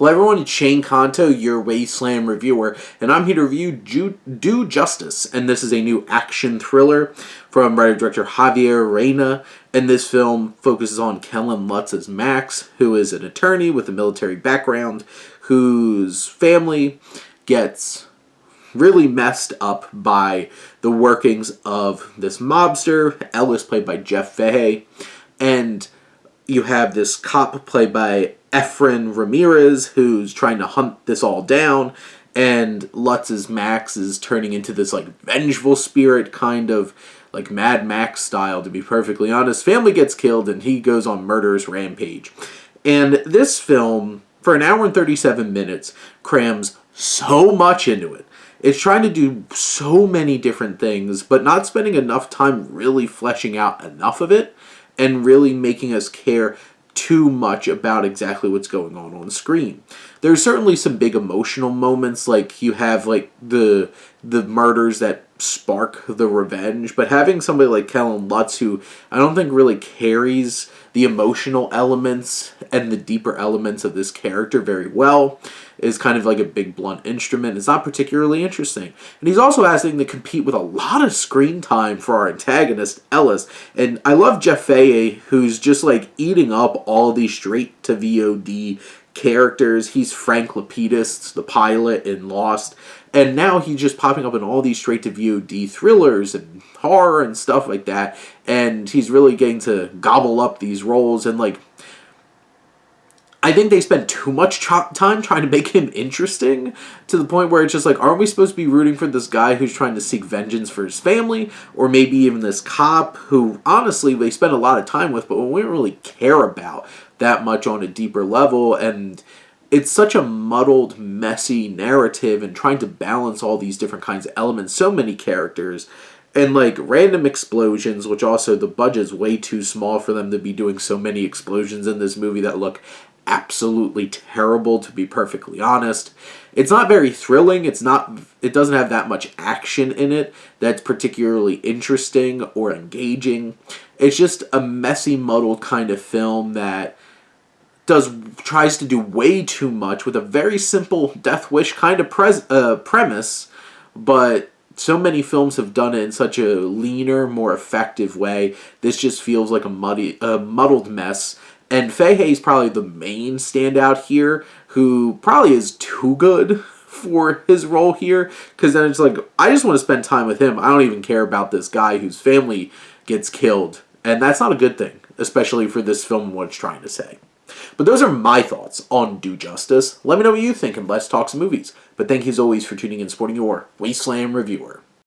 Hello everyone, it's Shane Kanto, your Wasteland reviewer, and I'm here to review Do Justice, and this is a new action thriller from writer-director Javier Reyna, and this film focuses on Kellen Lutz as Max, who is an attorney with a military background, whose family gets really messed up by the workings of this mobster, Ellis, played by Jeff Fahey, and you have this cop played by Efren Ramirez who's trying to hunt this all down, and Lutz's Max is turning into this like vengeful spirit, kind of like Mad Max style, to be perfectly honest. Family gets killed and he goes on murderous rampage. And this film, for an hour and 37 minutes, crams so much into it. It's trying to do so many different things, but not spending enough time really fleshing out enough of it and really making us care too much about exactly what's going on screen. There's certainly some big emotional moments, like you have like the murders that spark the revenge, but having somebody like Kellen Lutz, who I don't think really carries the emotional elements and the deeper elements of this character very well, is kind of like a big blunt instrument. It's not particularly interesting. And he's also asking to compete with a lot of screen time for our antagonist, Ellis. And I love Jeff Fahey, who's just like eating up all these straight to VOD characters. He's Frank Lapidus, the pilot in Lost. And now he's just popping up in all these straight to VOD thrillers and horror and stuff like that. And he's really getting to gobble up these roles. And like, I think they spend too much time trying to make him interesting, to the point where it's just like, aren't we supposed to be rooting for this guy who's trying to seek vengeance for his family? Or maybe even this cop who, honestly, they spend a lot of time with, but we don't really care about that much on a deeper level. And it's such a muddled, messy narrative, and trying to balance all these different kinds of elements, so many characters, and like random explosions, which also the budget's way too small for them to be doing so many explosions in this movie that look absolutely terrible, to be perfectly honest. It's not very thrilling. It doesn't have that much action in it that's particularly interesting or engaging. It's just a messy, muddled kind of film that tries to do way too much with a very simple Death Wish kind of premise, but so many films have done it in such a leaner, more effective way. This just feels like a muddled mess. And Fahey's probably the main standout here, who probably is too good for his role here, because then it's like, I just want to spend time with him. I don't even care about this guy whose family gets killed. And that's not a good thing, especially for this film and what it's trying to say. But those are my thoughts on Do Justice. Let me know what you think, and let's talk some movies. But thank you as always for tuning in and supporting your Wasteland reviewer.